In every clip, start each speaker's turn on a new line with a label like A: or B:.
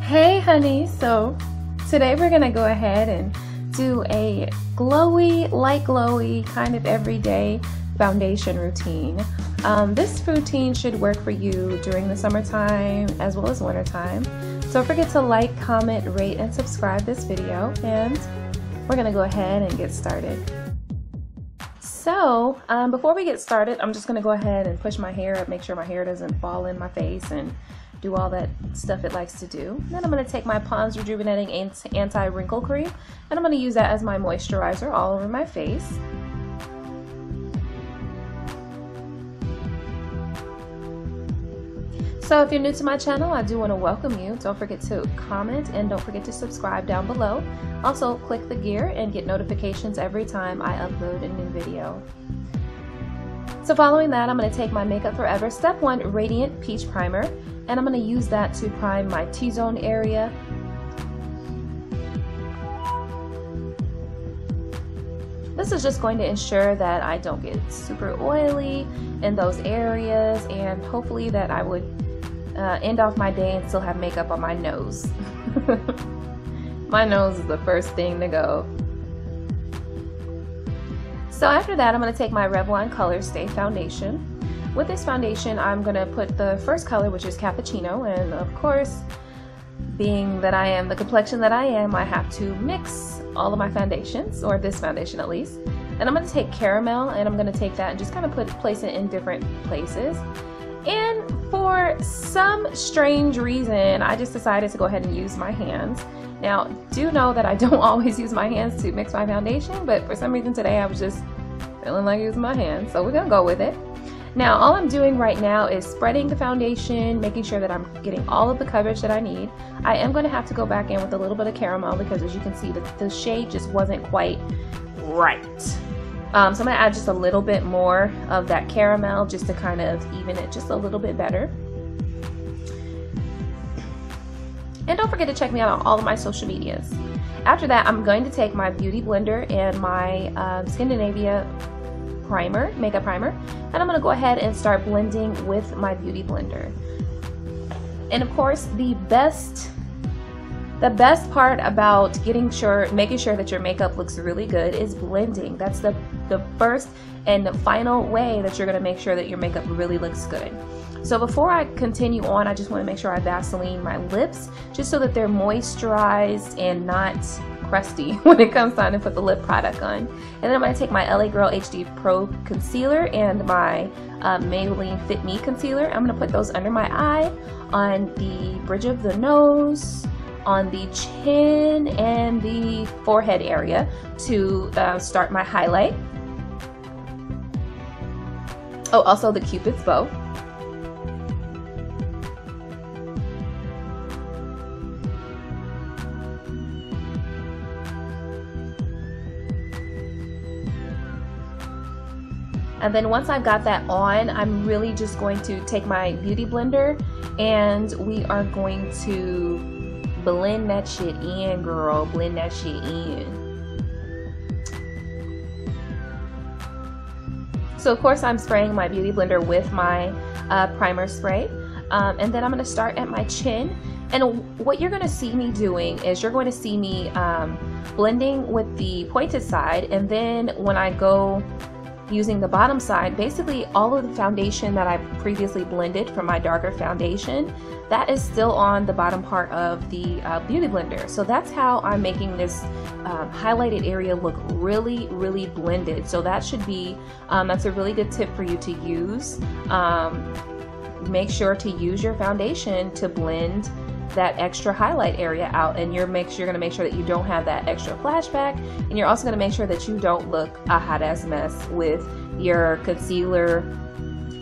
A: Hey honey, so today we're gonna go ahead and do a glowy, light glowy, kind of everyday foundation routine. This routine should work for you during the summertime as well as wintertime. So don't forget to like, comment, rate, and subscribe this video, and we're gonna go ahead and get started. So before we get started, I'm just gonna go ahead and push my hair up, make sure my hair doesn't fall in my face and do all that stuff it likes to do. Then I'm going to take my Pond's Rejuvenating Anti-Wrinkle Cream, and I'm going to use that as my moisturizer all over my face. So if you're new to my channel, I do want to welcome you. Don't forget to comment and don't forget to subscribe down below. Also click the gear and get notifications every time I upload a new video. So following that, I'm going to take my Makeup Forever Step 1 Radiant Peach Primer, and I'm going to use that to prime my T-zone area. This is just going to ensure that I don't get super oily in those areas, and hopefully that I would end off my day and still have makeup on my nose. My nose is the first thing to go. So after that, I'm going to take my Revlon Color Stay Foundation. With this foundation, I'm going to put the first color, which is Cappuccino, and of course, being that I am the complexion that I am, I have to mix all of my foundations, or this foundation at least. And I'm going to take Caramel, and I'm going to take that and just kind of place it in different places. And for some strange reason, I just decided to go ahead and use my hands. Now, do know that I don't always use my hands to mix my foundation, but for some reason today I was just feeling like using my hands, so we're gonna go with it. Now, all I'm doing right now is spreading the foundation, making sure that I'm getting all of the coverage that I need. I am going to have to go back in with a little bit of caramel because, as you can see, the shade just wasn't quite right. So I'm going to add just a little bit more of that caramel just to kind of even it just a little bit better. And don't forget to check me out on all of my social medias. After that, I'm going to take my Beauty Blender and my Scandinavia primer, makeup primer, and I'm going to go ahead and start blending with my Beauty Blender. And of course, the best part about making sure that your makeup looks really good is blending. That's the first and the final way that you're going to make sure that your makeup really looks good. So before I continue on, I just want to make sure I Vaseline my lips just so that they're moisturized and not crusty when it comes time to put the lip product on. And then I'm going to take my LA Girl HD Pro Concealer and my Maybelline Fit Me Concealer. I'm going to put those under my eye, on the bridge of the nose, on the chin, and the forehead area to start my highlight. Oh, also the Cupid's bow. And then once I've got that on, I'm really just going to take my Beauty Blender and we are going to blend that shit in, girl. Blend that shit in. So of course I'm spraying my Beauty Blender with my primer spray. And then I'm going to start at my chin. And what you're going to see me doing is you're going to see me blending with the pointed side, and then when I go using the bottom side, basically all of the foundation that I previously blended from my darker foundation, that is still on the bottom part of the Beauty Blender. So that's how I'm making this highlighted area look really, really blended. So that should be, that's a really good tip for you to use. Make sure to use your foundation to blend that extra highlight area out, and you're going to make sure that you don't have that extra flashback, and you're also going to make sure that you don't look a hot ass mess with your concealer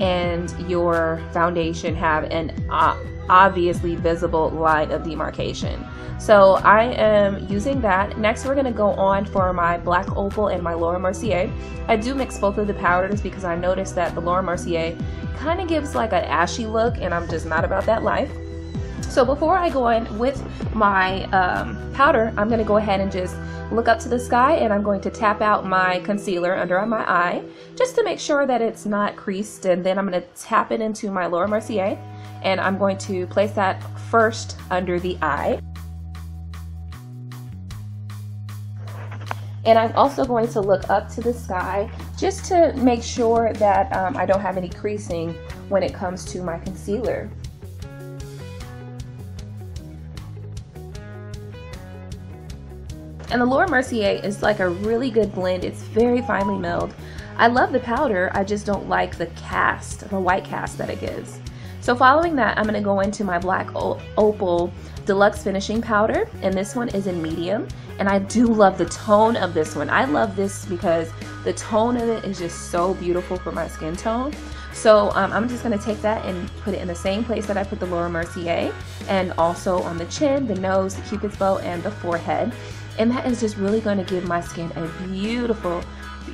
A: and your foundation have an obviously visible line of demarcation. So I am using that. Next we're going to go on for my Black Opal and my Laura Mercier. I do mix both of the powders because I noticed that the Laura Mercier kind of gives like an ashy look, and I'm just not about that life. So before I go in with my powder, I'm going to go ahead and just look up to the sky, and I'm going to tap out my concealer under my eye just to make sure that it's not creased, and then I'm going to tap it into my Laura Mercier, and I'm going to place that first under the eye. And I'm also going to look up to the sky just to make sure that I don't have any creasing when it comes to my concealer. And the Laura Mercier is like a really good blend. It's very finely milled. I love the powder, I just don't like the cast, the white cast that it gives. So following that, I'm going to go into my Black Opal Deluxe Finishing Powder, and this one is in medium, and I do love the tone of this one. I love this because the tone of it is just so beautiful for my skin tone. So I'm just going to take that and put it in the same place that I put the Laura Mercier, and also on the chin, the nose, the cupid's bow, and the forehead. And that is just really going to give my skin a beautiful,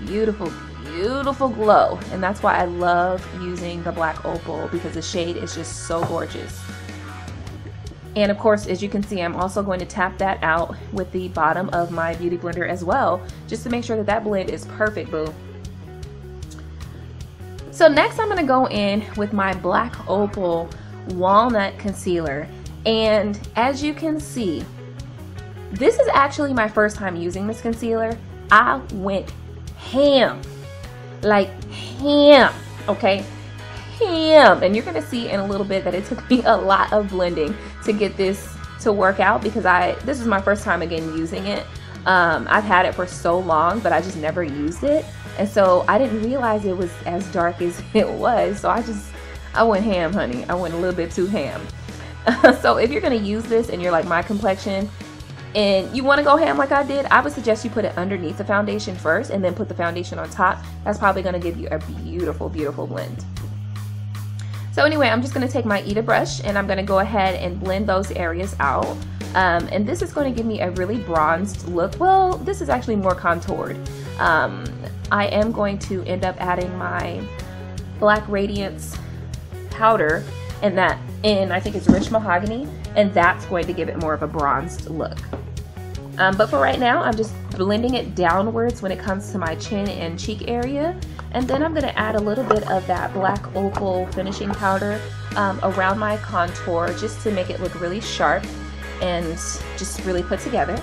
A: beautiful, beautiful glow. And that's why I love using the Black Opal, because the shade is just so gorgeous. And of course, as you can see, I'm also going to tap that out with the bottom of my beauty blender as well, just to make sure that that blend is perfect, boo. So next I'm going to go in with my Black Opal Walnut Concealer. And as you can see, this is actually my first time using this concealer. I went ham, like ham, okay? Ham. And you're gonna see in a little bit that it took me a lot of blending to get this to work out, because this is my first time again using it. I've had it for so long, but I just never used it. And so I didn't realize it was as dark as it was. So I went ham, honey. I went a little bit too ham. So if you're gonna use this and you're like my complexion, and you want to go ham like I did, I would suggest you put it underneath the foundation first and then put the foundation on top. That's probably going to give you a beautiful, beautiful blend. So anyway, I'm just going to take my Ita brush and I'm going to go ahead and blend those areas out. And this is going to give me a really bronzed look. Well, this is actually more contoured. I am going to end up adding my Black Radiance powder, and I think it's Rich Mahogany, and that's going to give it more of a bronzed look. But for right now, I'm just blending it downwards when it comes to my chin and cheek area. And then I'm going to add a little bit of that Black Opal finishing powder around my contour, just to make it look really sharp and just really put together.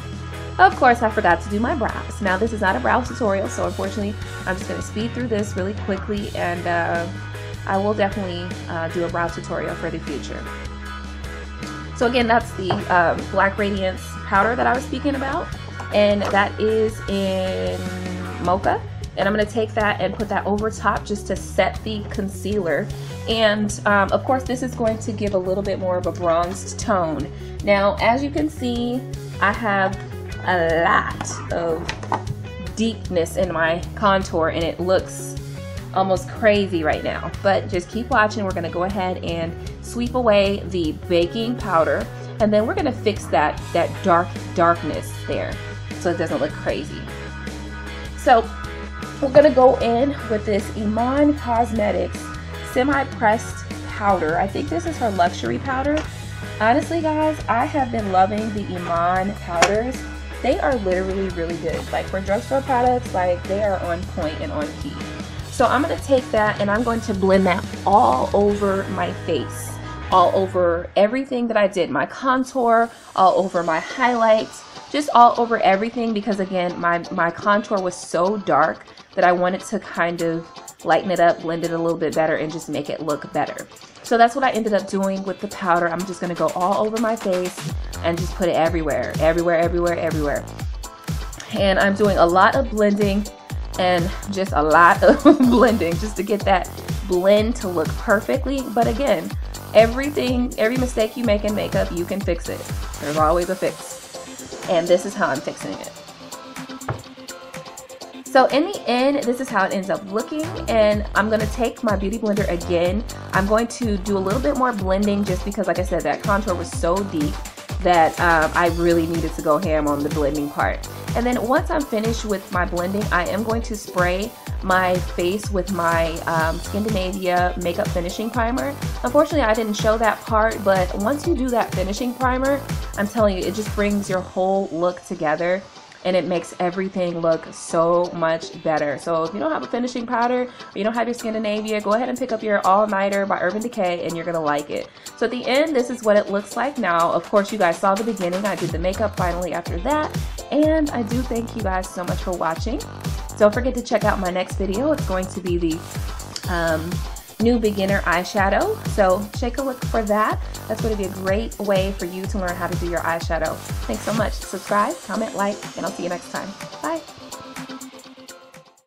A: Of course, I forgot to do my brows. Now, this is not a brow tutorial, so unfortunately, I'm just going to speed through this really quickly, and I will definitely do a brow tutorial for the future. So again, that's the Black Radiance powder that I was speaking about, and that is in Mocha. And I'm going to take that and put that over top just to set the concealer. And of course, this is going to give a little bit more of a bronzed tone. Now, as you can see, I have a lot of deepness in my contour, and it looks almost crazy right now, but just keep watching. We're going to go ahead and sweep away the baking powder, and then we're going to fix that darkness there so it doesn't look crazy. So we're going to go in with this Iman Cosmetics semi-pressed powder. I think this is her luxury powder. Honestly, guys, I have been loving the Iman powders. They are literally really good. Like, for drugstore products, like, they are on point and on key. So I'm going to take that and I'm going to blend that all over my face, all over everything that I did, my contour, all over my highlights, just all over everything, because again, my contour was so dark that I wanted to kind of lighten it up, blend it a little bit better, and just make it look better. So that's what I ended up doing with the powder. I'm just going to go all over my face and just put it everywhere, everywhere, everywhere, everywhere. And I'm doing a lot of blending and just a lot of blending just to get that blend to look perfectly. But again, every mistake you make in makeup, you can fix it. There's always a fix. And this is how I'm fixing it. So in the end, this is how it ends up looking, and I'm going to take my beauty blender again. I'm going to do a little bit more blending just because, like I said, that contour was so deep that I really needed to go ham on the blending part. And then once I'm finished with my blending, I am going to spray my face with my Scandinavia makeup finishing primer. Unfortunately, I didn't show that part, but once you do that finishing primer, I'm telling you, it just brings your whole look together and it makes everything look so much better. So if you don't have a finishing powder, or you don't have your Scandinavia, go ahead and pick up your All Nighter by Urban Decay and you're gonna like it. So at the end, this is what it looks like now. Of course, you guys saw the beginning. I did the makeup finally after that. And I do thank you guys so much for watching. Don't forget to check out my next video. It's going to be the new beginner eyeshadow, so take a look for that. That's going to be a great way for you to learn how to do your eyeshadow. Thanks so much. Subscribe, comment, like, and I'll see you next time. Bye.